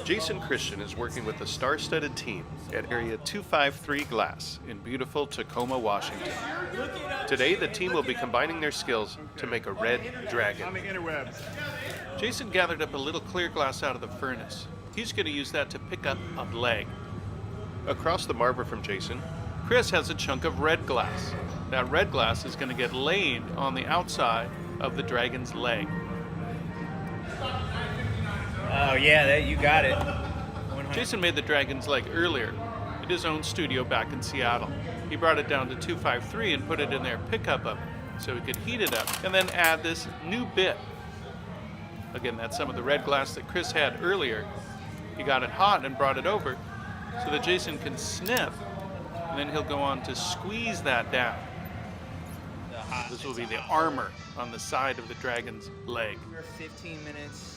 Jason Christian is working with a star-studded team at Area 253 Glass in beautiful Tacoma, Washington. Today, the team will be combining their skills to make a red dragon. Jason gathered up a little clear glass out of the furnace. He's going to use that to pick up a leg. Across the marble from Jason, Chris has a chunk of red glass. That red glass is going to get laid on the outside of the dragon's leg. Oh yeah, you got it. 100. Jason made the dragon's leg earlier at his own studio back in Seattle. He brought it down to 253 and put it in their pickup oven so he could heat it up and then add this new bit. Again, that's some of the red glass that Chris had earlier. He got it hot and brought it over so that Jason can snip, and then he'll go on to squeeze that down. This will be the armor on the side of the dragon's leg. We're 15 minutes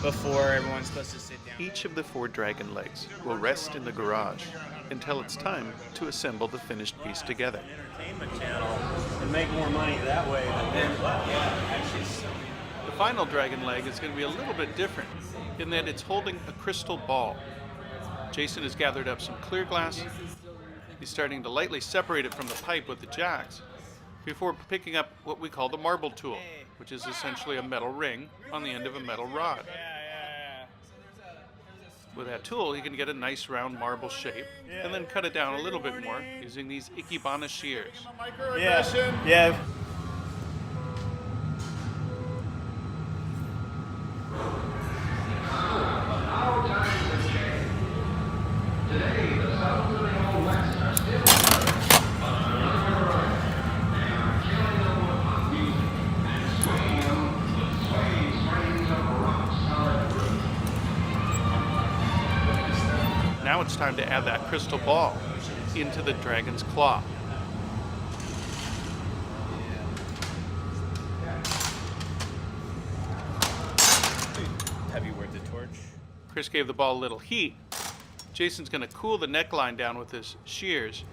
before everyone's supposed to sit down. Each of the 4 dragon legs will rest in the garage until it's time to assemble the finished piece together. Entertainment channel and make more money that way than The final dragon leg is going to be a little bit different in that it's holding a crystal ball. Jason has gathered up some clear glass. He's starting to lightly separate it from the pipe with the jacks before picking up what we call the marble tool, which is essentially a metal ring on the end of a metal rod. With that tool, he can get a nice round marble shape and then cut it down a little bit more using these Ikebana shears. Yeah. Now it's time to add that crystal ball into the dragon's claw. Heavy worth the torch. Chris gave the ball a little heat. Jason's going to cool the neckline down with his shears.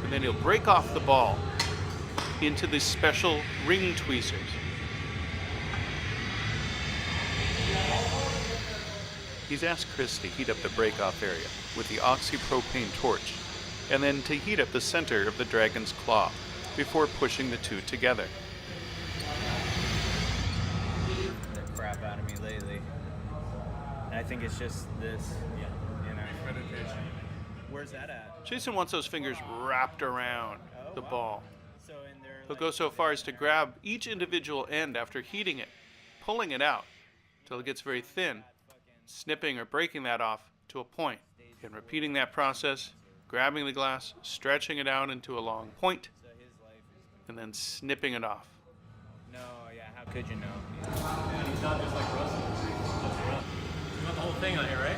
And then he'll break off the ball into these special ring tweezers. He's asked Chris to heat up the break-off area with the oxypropane torch, and then to heat up the center of the dragon's claw before pushing the two together. The crap out of me lately. And I think it's just this, you know. meditation. Where's that at? Jason wants those fingers wrapped around the ball. So in there. He'll go so far as to grab each individual end after heating it, pulling it out till it gets very thin, snipping or breaking that off to a point, and repeating that process, grabbing the glass, stretching it out into a long point, and then snipping it off. No, yeah, how could you know? And he's not just like Russell. You want the whole thing on here, right?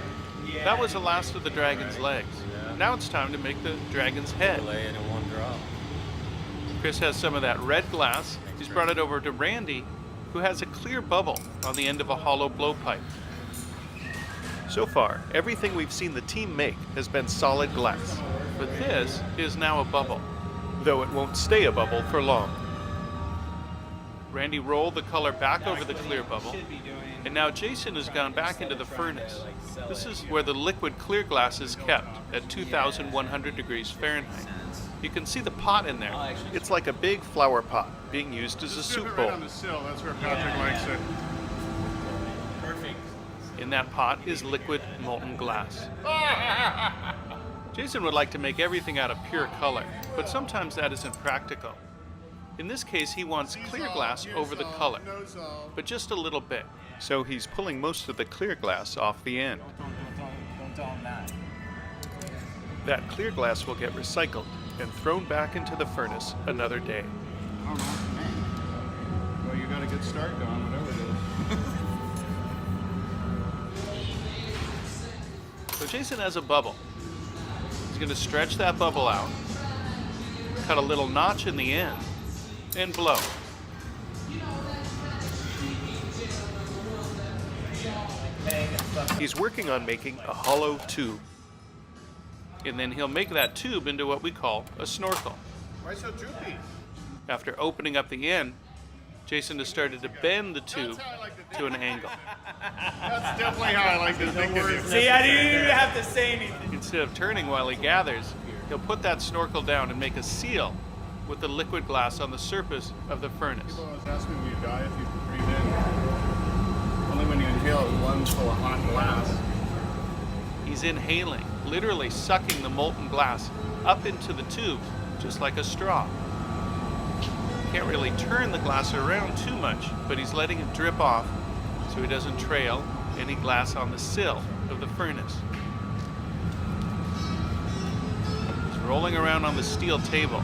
Yeah. That was the last of the dragon's legs. Now it's time to make the dragon's head. Lay it in one drop. Chris has some of that red glass. He's brought it over to Randy, who has a clear bubble on the end of a hollow blowpipe. So far, everything we've seen the team make has been solid glass, but this is now a bubble, though it won't stay a bubble for long. Randy rolled the color back over the clear bubble, and now Jason has gone back into the furnace. This is where the liquid clear glass is kept at 2,100 degrees Fahrenheit. You can see the pot in there. It's like a big flower pot being used as a soup bowl. Right on the sill. That's where Patrick likes it. Perfect. In that pot is liquid molten glass. Jason would like to make everything out of pure color, but sometimes that isn't practical. In this case, he wants clear glass over the color, but just a little bit. So he's pulling most of the clear glass off the end. Don't tell him that. That clear glass will get recycled and thrown back into the furnace another day. I don't know. Well, you got a good start going, whatever it is. So Jason has a bubble. He's going to stretch that bubble out, cut a little notch in the end, and blow. He's working on making a hollow tube. And then he'll make that tube into what we call a snorkel. Why so droopy? After opening up the end, Jason has started to bend the tube to an angle. That's definitely how I like to think of you. See, I didn't even have to say anything. Instead of turning while he gathers, he'll put that snorkel down and make a seal with the liquid glass on the surface of the furnace. People always ask me when you die if you breathe in. Only when you inhale lungs full of hot glass. He's inhaling, literally sucking the molten glass up into the tube, just like a straw. Can't really turn the glass around too much, but he's letting it drip off so he doesn't trail any glass on the sill of the furnace. He's rolling around on the steel table.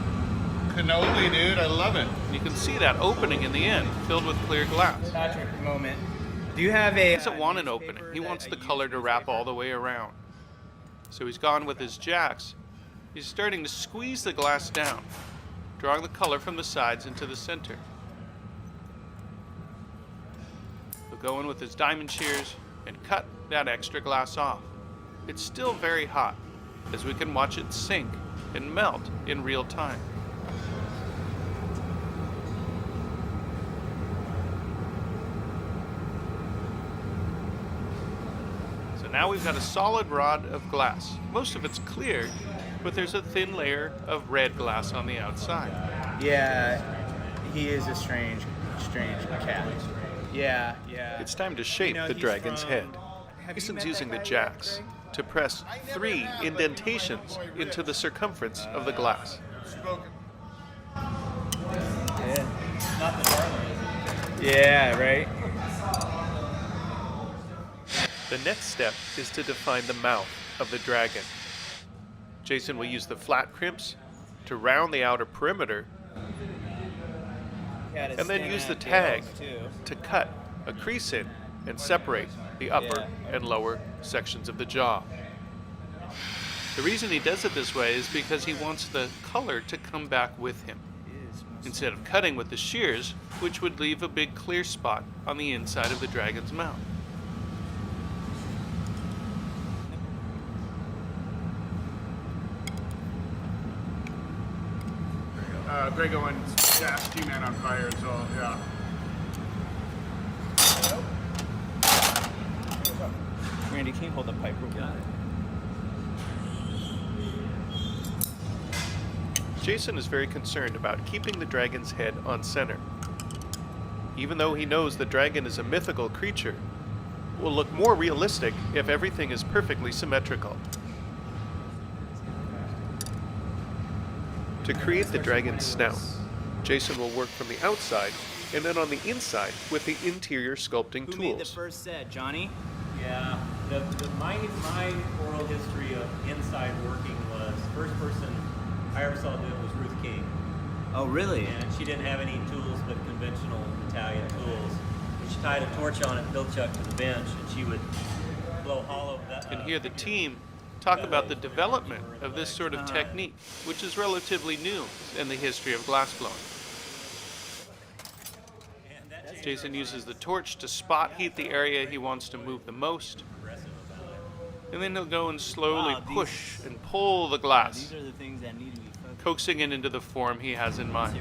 Cannoli, dude, I love it. You can see that opening in the end, filled with clear glass. Patrick, moment. Do you have a? He doesn't want an opening. He wants the color to wrap all the way around. So he's gone with his jacks. He's starting to squeeze the glass down, drawing the color from the sides into the center. He'll go in with his diamond shears and cut that extra glass off. It's still very hot, as we can watch it sink and melt in real time. So now we've got a solid rod of glass. Most of it's clear, but there's a thin layer of red glass on the outside. Yeah, he is a strange cat. Yeah. It's time to shape the dragon's head. Jason's using the jacks to press 3 indentations into the circumference of the glass. Yeah, right. The next step is to define the mouth of the dragon. Jason will use the flat crimps to round the outer perimeter, and then use the tag to cut a crease in and separate the upper and lower sections of the jaw. The reason he does it this way is because he wants the color to come back with him, instead of cutting with the shears, which would leave a big clear spot on the inside of the dragon's mouth. Grego and Dash T-Man on fire, so yeah. Randy, can you hold the pipe real quick? Jason is very concerned about keeping the dragon's head on center. Even though he knows the dragon is a mythical creature, it will look more realistic if everything is perfectly symmetrical. To create the dragon's snout, Jason will work from the outside and then on the inside with the interior sculpting Who tools. made the first set, Johnny? Yeah, my oral history of inside working was first person I ever saw do it was Ruth King, Oh, really? and she didn't have any tools but conventional Italian tools. And she tied a torch on it, built chuck to the bench, and she would blow hollow. And here the team talk about the development of this sort of technique, which is relatively new in the history of glassblowing. Jason uses the torch to spot heat the area he wants to move the most, and then he'll go and slowly push and pull the glass, These are the things that need to be focused. coaxing it into the form he has in mind.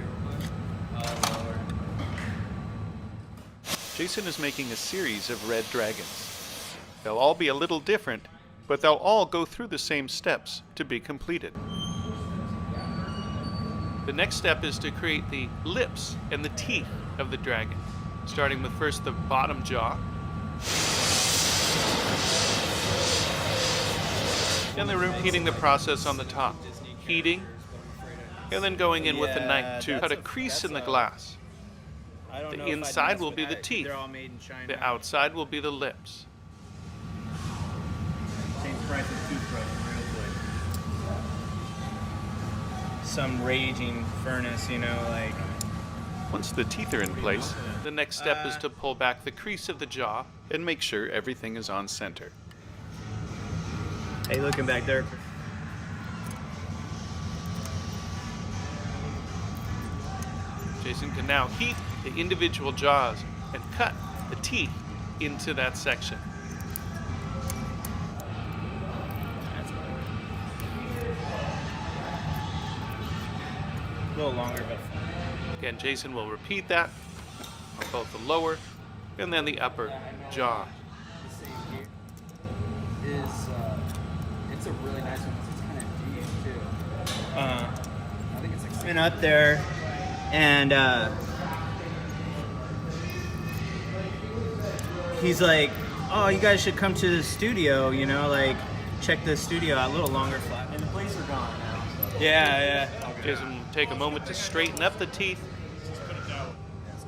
Jason is making a series of red dragons. They'll all be a little different, but they'll all go through the same steps to be completed. The next step is to create the lips and the teeth of the dragon, starting with first the bottom jaw, and then repeating the process on the top, heating, and then going in with the knife to cut a crease in the glass. I don't The know if I'd inside mess will with be the that. teeth. They're all made in China. The outside will be the lips. Change price of toothbrush real quick. Some raging furnace, you know, like. Once the teeth are in place, the next step is to pull back the crease of the jaw and make sure everything is on center. Hey, looking back there. Jason can now heat the individual jaws and cut the teeth into that section. A little longer, but. Again, Jason will repeat that on both the lower and then the upper jaw. It's a really nice one because it's kind of deep too. I think it's like Been up there, and he's like, "Oh, you guys should come to the studio. You know, like check the studio out. A little longer flat." And the police are gone now. So. Yeah. Jason will take a moment to straighten up the teeth,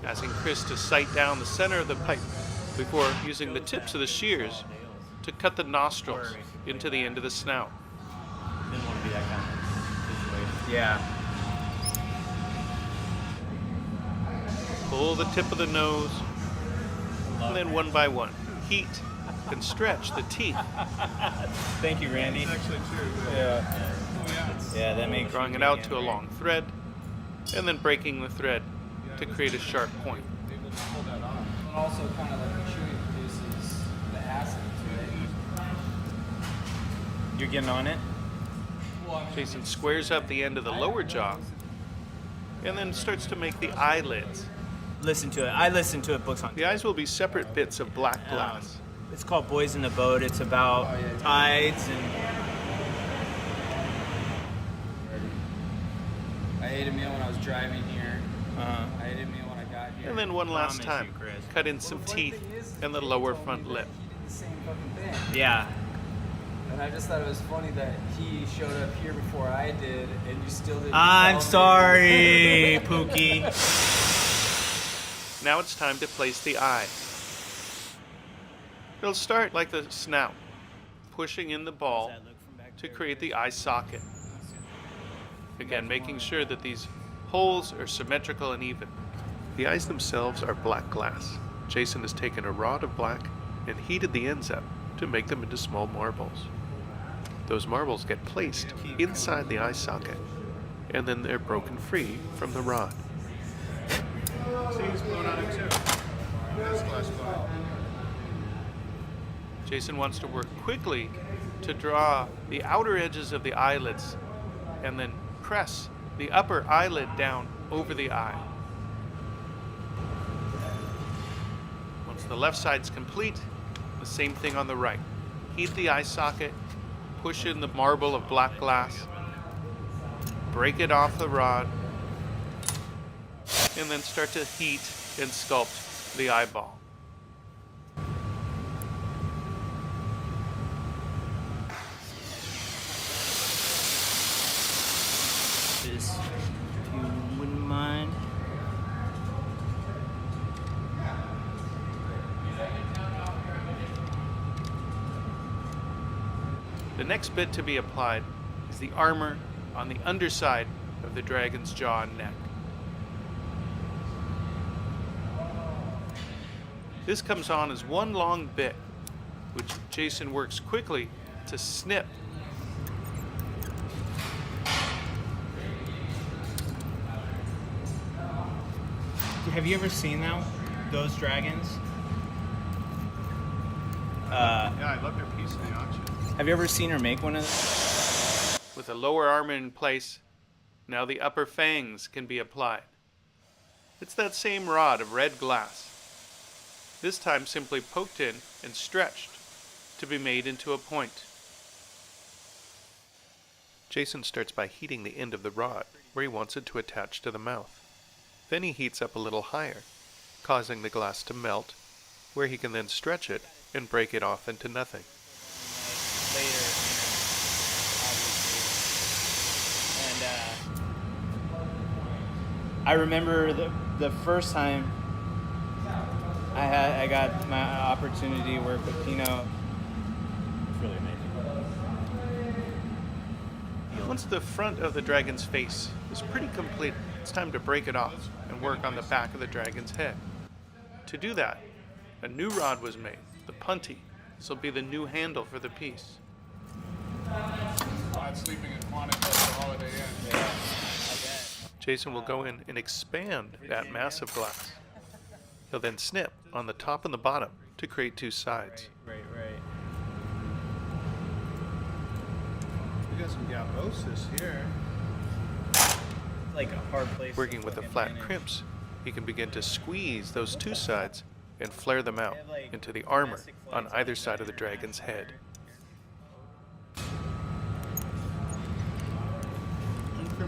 asking Chris to sight down the center of the pipe before using the tips of the shears to cut the nostrils into the end of the snout. Didn't want to be that kind of situation. Yeah. Pull the tip of the nose, and then one by one, heat and stretch the teeth, Thank you, Randy. Actually, true. Yeah. Yeah, that makes. drawing it out to a long thread, and then breaking the thread to create a sharp point. And also kind of like the chewing produces the acid to it. You're getting on it. Jason squares up the end of the lower jaw, and then starts to make the eyelids. Listen to it. I listen to it. Books on. The eyes will be separate bits of black glass. It's called Boys in the Boat. It's about tides and. I ate a meal when I was driving here. Uh-huh. I ate a meal when I got here. And then one last Promise time, you, Chris. cut in some teeth and the lower front lip. The same fucking thing. Yeah. And I just thought it was funny that he showed up here before I did, and you still didn't. I'm tell me. sorry, Pookie. Now it's time to place the eye. It'll start like the snout, pushing in the ball to create the eye socket. Again, making sure that these holes are symmetrical and even. The eyes themselves are black glass. Jason has taken a rod of black and heated the ends up to make them into small marbles. Those marbles get placed inside the eye socket, and then they're broken free from the rod. See, he's blown on it too. This glass blown. Jason wants to work quickly to draw the outer edges of the eyelids and then press the upper eyelid down over the eye. Once the left side's complete, the same thing on the right. Heat the eye socket, push in the marble of black glass, break it off the rod, and then start to heat and sculpt the eyeball. This, if you wouldn't mind. The next bit to be applied is the armor on the underside of the dragon's jaw and neck. This comes on as one long bit, which Jason works quickly to snip. Have you ever seen those dragons? Yeah, I love their piece in the auction. Have you ever seen her make one of those? With the lower armor in place, now the upper fangs can be applied. It's that same rod of red glass, this time simply poked in and stretched to be made into a point. Jason starts by heating the end of the rod where he wants it to attach to the mouth. Then he heats up a little higher, causing the glass to melt, where he can then stretch it and break it off into nothing. Later, obviously. And I remember the first time I got my opportunity to work with Pino. It's really amazing. Once the front of the dragon's face is pretty complete, it's time to break it off and work on the back of the dragon's head. To do that, a new rod was made, the punty. This will be the new handle for the piece. Not sleeping in Quantico at the Holiday Inn. Jason will go in and expand that massive glass. He'll then snip on the top and the bottom to create two sides. Right. We got some galbosis here. Like a hard place. Working with the flat crimps, he can begin to squeeze those two sides and flare them out into the armor on either side of the dragon's head.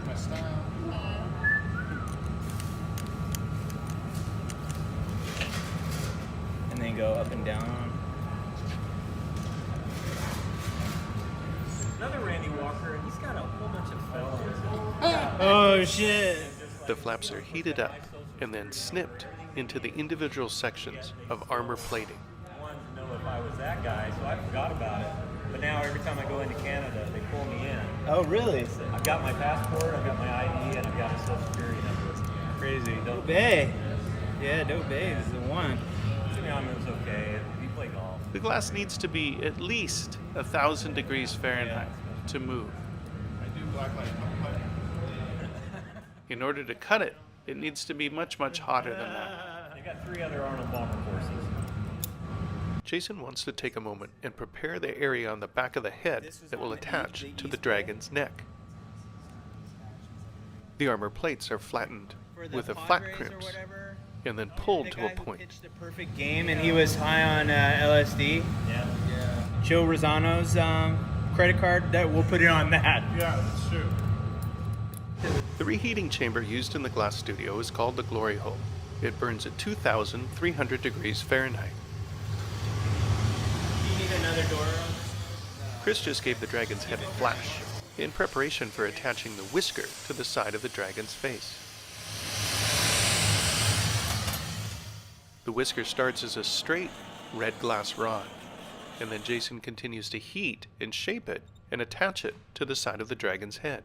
My style. And then go up and down. Another Randy Walker, he's got a whole bunch of fellows. Oh shit! The flaps are heated up and then snipped into the individual sections of armor plating. I wanted to know if I was that guy, so I forgot about it. But now every time I go into Canada, they pull me in. Oh really? I've got my passport, I've got my ID, and I've got a social security number. Crazy. Dope Bay. Yeah, Dope Bay is the one. To be honest, it was okay. If you play golf. The glass needs to be at least 1,000 degrees Fahrenheit to move. I do black light, pump light. In order to cut it, it needs to be much, much hotter than that. They got 3 other Arnold Bomber courses. Jason wants to take a moment and prepare the area on the back of the head that will attach to the dragon's neck. The armor plates are flattened with a flat crimps and then pulled to a point. Pitched a perfect game, and he was high on LSD. Yeah. Joe Rosano's credit card. That we'll put it on that. Yeah, that's true. The reheating chamber used in the glass studio is called the glory hole. It burns at 2,300 degrees Fahrenheit. Do you need another door? Chris just gave the dragon's head a flash in preparation for attaching the whisker to the side of the dragon's face. The whisker starts as a straight red glass rod, and then Jason continues to heat and shape it and attach it to the side of the dragon's head.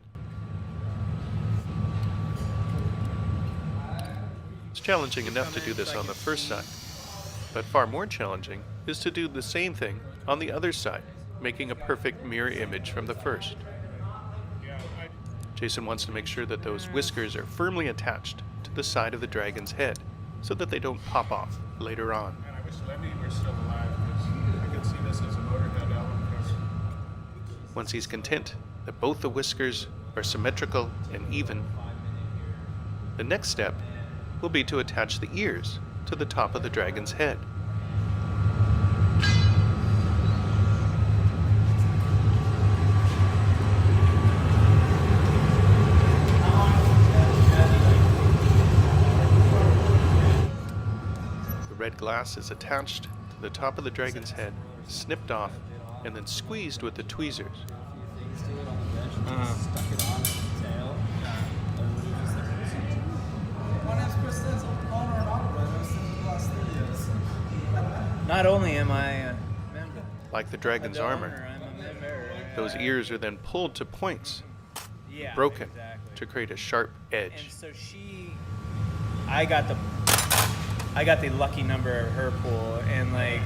It's challenging enough to do this on the first side, but far more challenging is to do the same thing on the other side, making a perfect mirror image from the first. Jason wants to make sure that those whiskers are firmly attached to the side of the dragon's head so that they don't pop off later on. Man, I wish Lemmy were still alive because I could see this as a Motorhead album cover. Once he's content that both the whiskers are symmetrical and even, the next step will be to attach the ears to the top of the dragon's head. The red glass is attached to the top of the dragon's head, snipped off, and then squeezed with the tweezers. Stuck it on its tail. Not only am I a member, Like the dragon's armor, I'm a member. those ears are then pulled to points, Yeah, broken, exactly. to create a sharp edge. And so I got the lucky number of her pool, and like,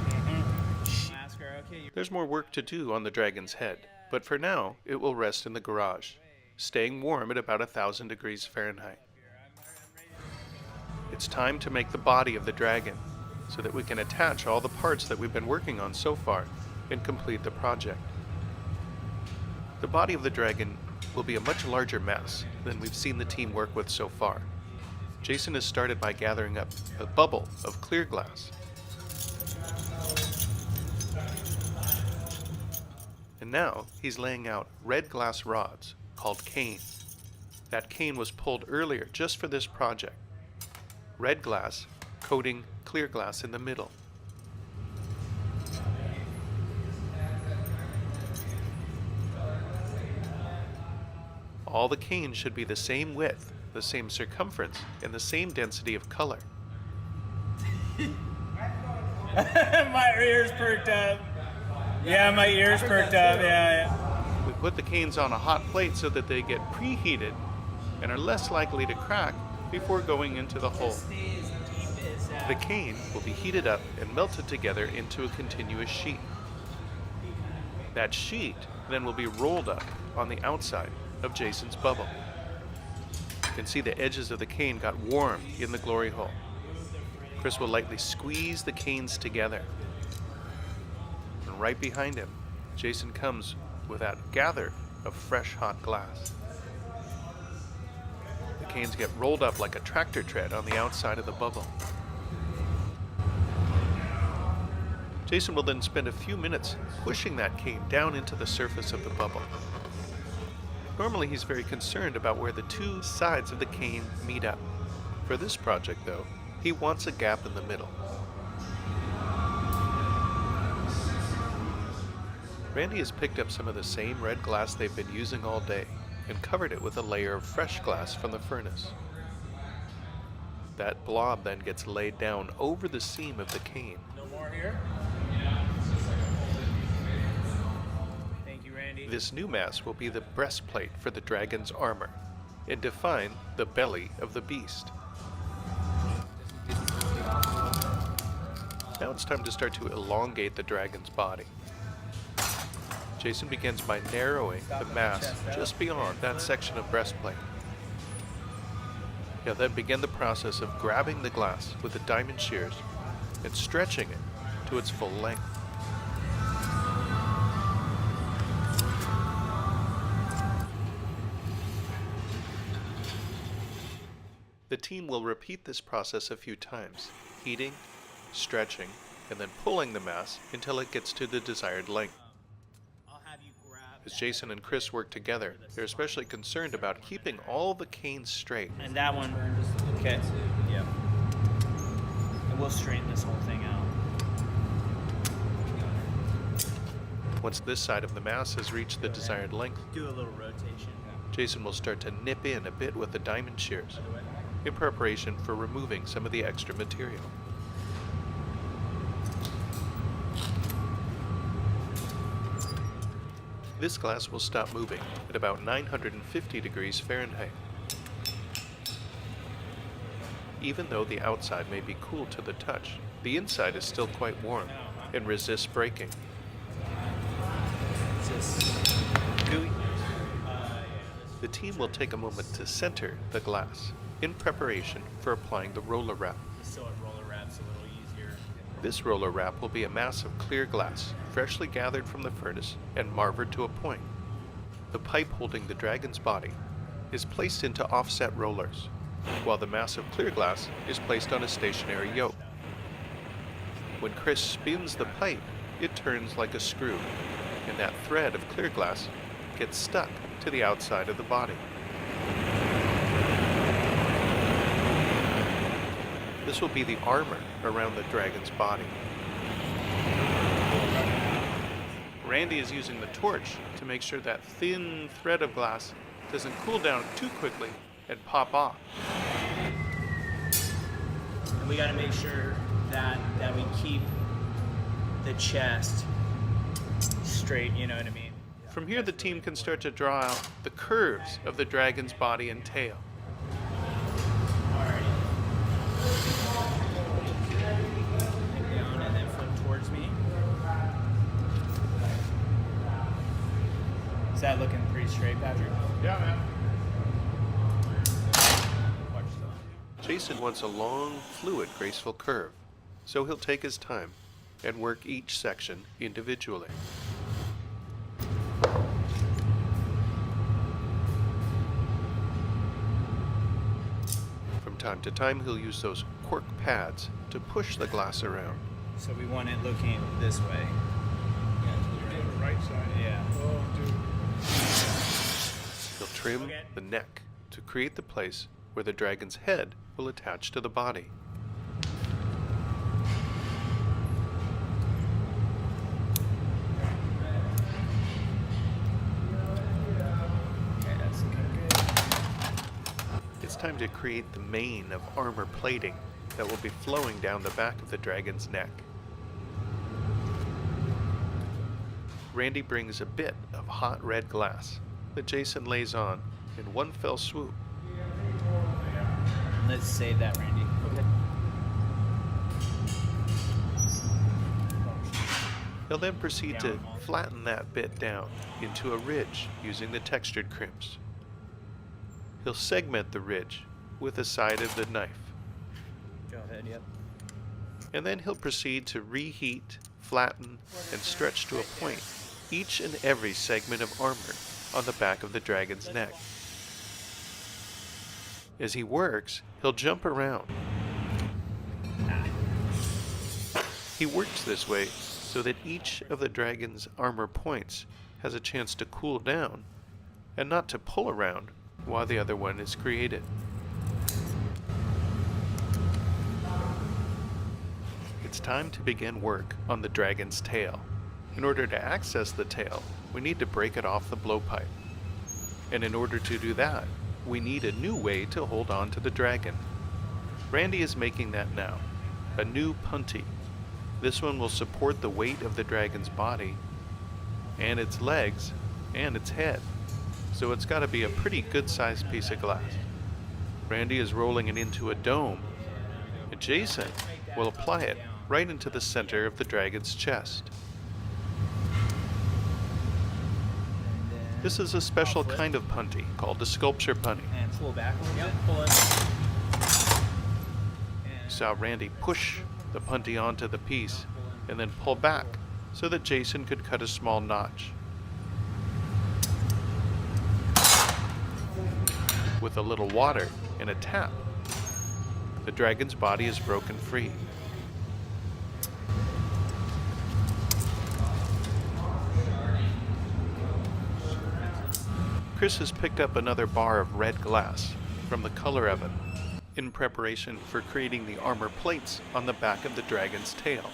she asked her, okay, There's more work to do on the dragon's head, but for now, it will rest in the garage, staying warm at about 1,000 degrees Fahrenheit. It's time to make the body of the dragon, so that we can attach all the parts that we've been working on so far and complete the project. The body of the dragon will be a much larger mess than we've seen the team work with so far. Jason has started by gathering up a bubble of clear glass. And now he's laying out red glass rods called cane. That cane was pulled earlier just for this project. Red glass coating clear glass in the middle. All the canes should be the same width, the same circumference, and the same density of color. my ears perked up. Yeah, my ears perked up. Yeah. We put the canes on a hot plate so that they get preheated and are less likely to crack before going into the hole. The cane will be heated up and melted together into a continuous sheet. That sheet then will be rolled up on the outside of Jason's bubble. You can see the edges of the cane got warm in the glory hole. Chris will lightly squeeze the canes together. And right behind him, Jason comes with that gather of fresh hot glass. The canes get rolled up like a tractor tread on the outside of the bubble. Jason will then spend a few minutes pushing that cane down into the surface of the bubble. Normally he's very concerned about where the two sides of the cane meet up. For this project though, he wants a gap in the middle. Randy has picked up some of the same red glass they've been using all day and covered it with a layer of fresh glass from the furnace. That blob then gets laid down over the seam of the cane. No more here? Thank you, Randy. This new mass will be the breastplate for the dragon's armor and define the belly of the beast. Now it's time to start to elongate the dragon's body. Jason begins by narrowing the mass just beyond that section of breastplate. He'll then begin the process of grabbing the glass with the diamond shears and stretching it to its full length. The team will repeat this process a few times, heating, stretching, and then pulling the mass until it gets to the desired length. As Jason and Chris work together, they're especially concerned about keeping all the canes straight. And that one, okay. Yep. And we'll straighten this whole thing out. Once this side of the mass has reached the desired length, Do a little rotation. Jason will start to nip in a bit with the diamond shears in preparation for removing some of the extra material. This glass will stop moving at about 950 degrees Fahrenheit. Even though the outside may be cool to the touch, the inside is still quite warm and resists breaking. Is this gooey? The team will take a moment to center the glass in preparation for applying the roller wrap. So it roller wraps a little easier. This roller wrap will be a mass of clear glass, freshly gathered from the furnace and marvered to a point. The pipe holding the dragon's body is placed into offset rollers, while the mass of clear glass is placed on a stationary yoke. When Chris spins the pipe, it turns like a screw, and that thread of clear glass gets stuck to the outside of the body. This will be the armor around the dragon's body. Randy is using the torch to make sure that thin thread of glass doesn't cool down too quickly and pop off. And we got to make sure that we keep the chest straight, you know what I mean? From here, the team can start to draw out the curves of the dragon's body and tail. Alrighty. Head down and then flip towards me. Is that looking pretty straight, Patrick? Yeah, man. Watch the Jason wants a long, fluid, graceful curve, so he'll take his time and work each section individually. From time to time, he'll use those cork pads to push the glass around. So we want it looking this way. The right side. Yeah. Oh, dude. He'll trim Okay. the neck to create the place where the dragon's head will attach to the body. Okay, that's looking good. It's time to create the mane of armor plating that will be flowing down the back of the dragon's neck. Randy brings a bit of hot red glass that Jason lays on in one fell swoop. Let's save that, Randy. Okay. He'll then proceed to flatten that bit down into a ridge using the textured crimps. He'll segment the ridge with the side of the knife, Go ahead, yep. and then he'll proceed to reheat, flatten, and stretch to a point each and every segment of armor on the back of the dragon's neck. As he works, he'll jump around. He works this way so that each of the dragon's armor points has a chance to cool down and not to pull around while the other one is created. It's time to begin work on the dragon's tail. In order to access the tail, we need to break it off the blowpipe. And in order to do that, we need a new way to hold on to the dragon. Randy is making that now, a new punty. This one will support the weight of the dragon's body, and its legs, and its head. So it's got to be a pretty good-sized piece of glass. Randy is rolling it into a dome, and Jason will apply it right into the center of the dragon's chest. This is a special kind of punty called a sculpture punty. And pull back a little bit. Pull it. Saw Randy push the punty onto the piece and then pull back so that Jason could cut a small notch. With a little water and a tap, the dragon's body is broken free. Chris has picked up another bar of red glass from the color of it in preparation for creating the armor plates on the back of the dragon's tail.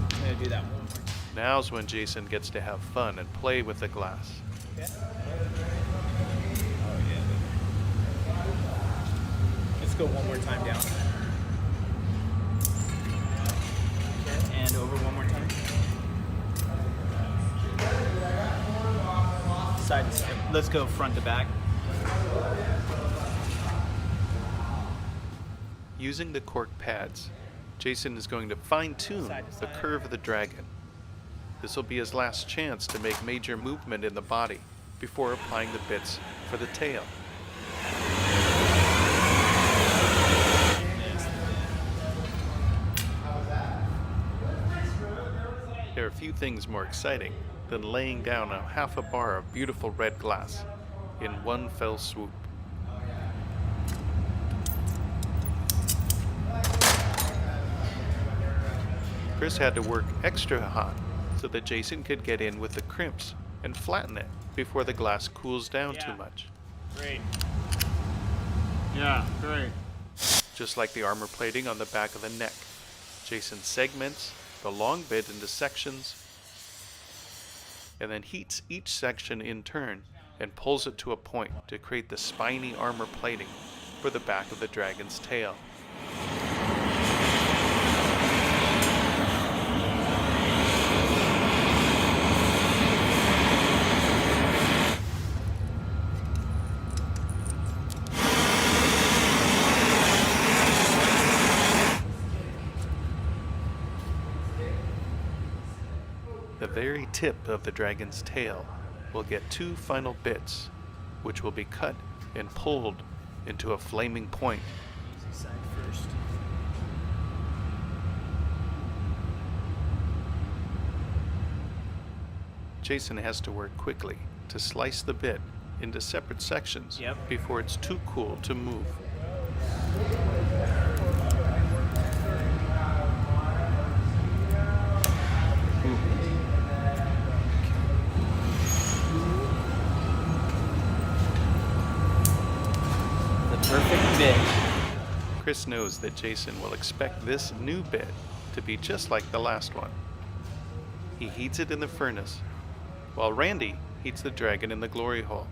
I'm gonna do that one more. Now's when Jason gets to have fun and play with the glass. Okay. Oh yeah. Let's go one more time down. Okay. And over one more time. Side to side. Let's go front to back. Using the cork pads, Jason is going to fine-tune the curve of the dragon. This will be his last chance to make major movement in the body before applying the bits for the tail. There are few things more exciting than laying down a half a bar of beautiful red glass in one fell swoop. Chris had to work extra hot so that Jason could get in with the crimps and flatten it before the glass cools down too much. Great. Yeah, great. Just like the armor plating on the back of the neck, Jason segments the long bit into sections and then heats each section in turn and pulls it to a point to create the spiny armor plating for the back of the dragon's tail. The very tip of the dragon's tail will get two final bits, which will be cut and pulled into a flaming point. Easy side first. Jason has to work quickly to slice the bit into separate sections before it's too cool to move. Perfect bit. Chris knows that Jason will expect this new bit to be just like the last one. He heats it in the furnace, while Randy heats the dragon in the glory hole.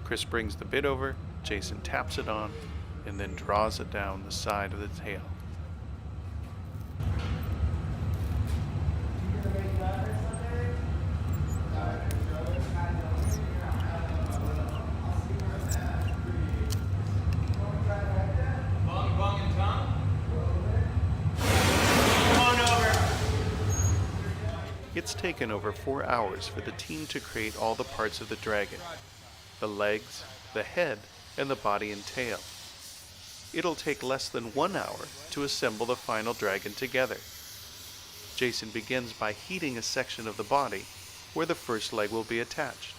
Chris brings the bit over, Jason taps it on, and then draws it down the side of the tail. It's taken over 4 hours for the team to create all the parts of the dragon: the legs, the head, and the body and tail. It'll take less than 1 hour to assemble the final dragon together. Jason begins by heating a section of the body where the first leg will be attached.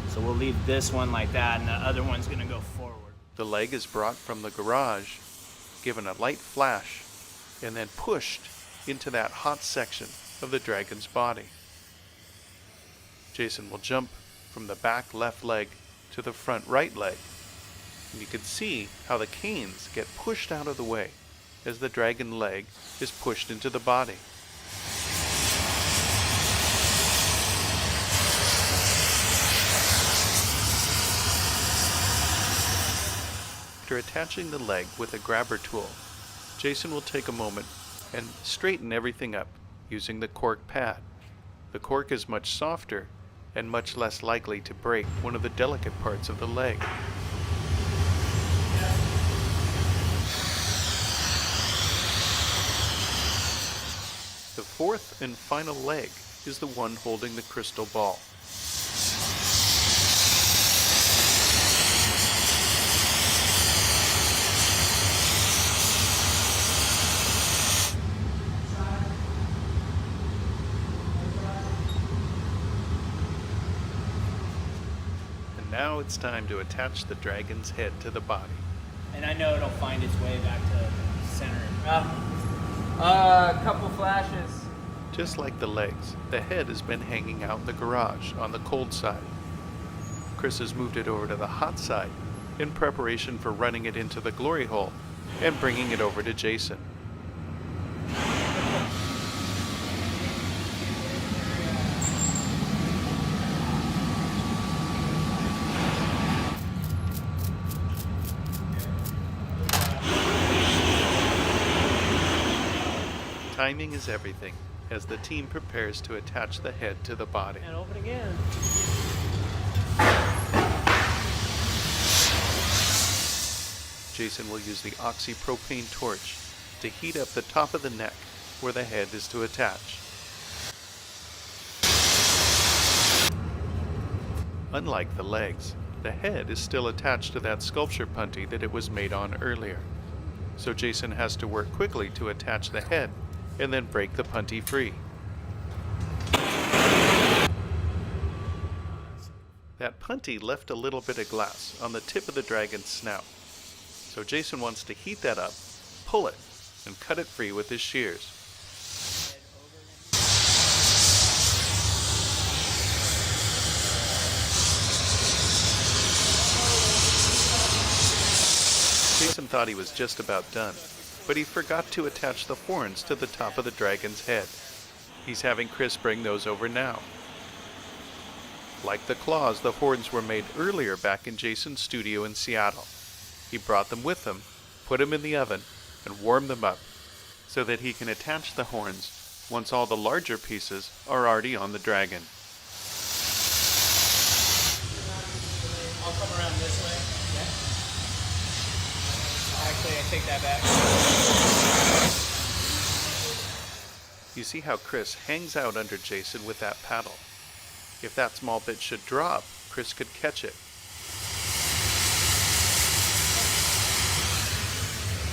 So we'll leave this one like that, and the other one's gonna go forward. The leg is brought from the garage, given a light flash, and then pushed into that hot section of the dragon's body. Jason will jump from the back left leg to the front right leg, and you can see how the canes get pushed out of the way as the dragon leg is pushed into the body. After attaching the leg with a grabber tool, Jason will take a moment and straighten everything up using the cork pad. The cork is much softer and much less likely to break one of the delicate parts of the leg. The fourth and final leg is the one holding the crystal ball. Now it's time to attach the dragon's head to the body. And I know it'll find its way back to center. A couple flashes. Just like the legs, the head has been hanging out in the garage on the cold side. Chris has moved it over to the hot side in preparation for running it into the glory hole and bringing it over to Jason. Timing is everything as the team prepares to attach the head to the body. And open again. Jason will use the oxypropane torch to heat up the top of the neck where the head is to attach. Unlike the legs, the head is still attached to that sculpture punty that it was made on earlier. So Jason has to work quickly to attach the head and then break the punty free. That punty left a little bit of glass on the tip of the dragon's snout. So Jason wants to heat that up, pull it, and cut it free with his shears. Jason thought he was just about done, but he forgot to attach the horns to the top of the dragon's head. He's having Chris bring those over now. Like the claws, the horns were made earlier back in Jason's studio in Seattle. He brought them with him, put them in the oven, and warmed them up so that he can attach the horns once all the larger pieces are already on the dragon. I'll come around this way. Yeah. Actually, I take that back. You see how Chris hangs out under Jason with that paddle. If that small bit should drop, Chris could catch it.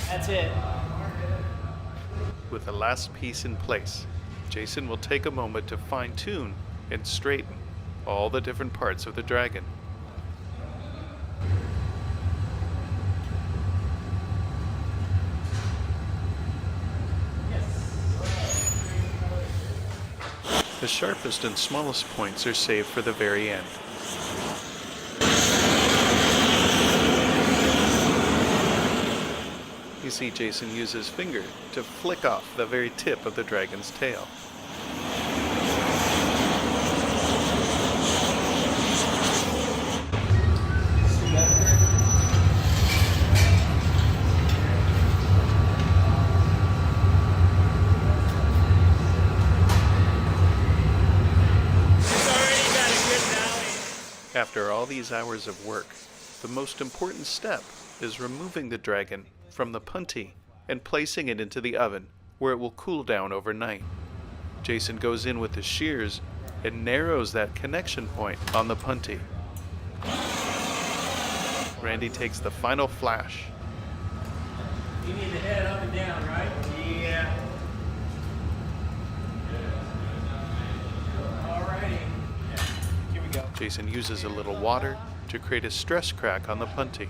That's it. With the last piece in place, Jason will take a moment to fine-tune and straighten all the different parts of the dragon. The sharpest and smallest points are saved for the very end. You see Jason use his finger to flick off the very tip of the dragon's tail. After all these hours of work, the most important step is removing the dragon from the punty and placing it into the oven where it will cool down overnight. Jason goes in with his shears and narrows that connection point on the punty. Randy takes the final flash. You need the head up and down, right? Yeah. Alrighty. Yeah. Here we go. Jason uses a little water to create a stress crack on the puntee.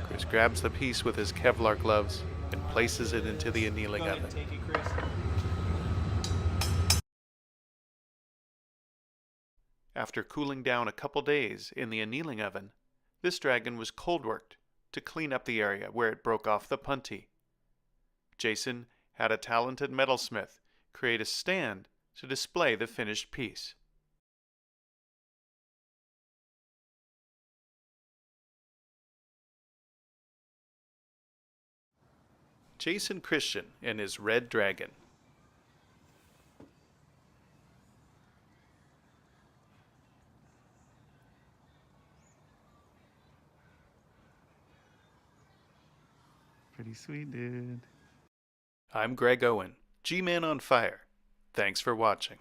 Chris grabs the piece with his Kevlar gloves and places it into the annealing Go ahead oven. and take it, Chris. After cooling down a couple days in the annealing oven, this dragon was cold worked to clean up the area where it broke off the puntee. Jason had a talented metalsmith create a stand to display the finished piece. Jason Christian and his red dragon. Pretty sweet, dude. I'm Greg Owen, G-Man on Fire. Thanks for watching.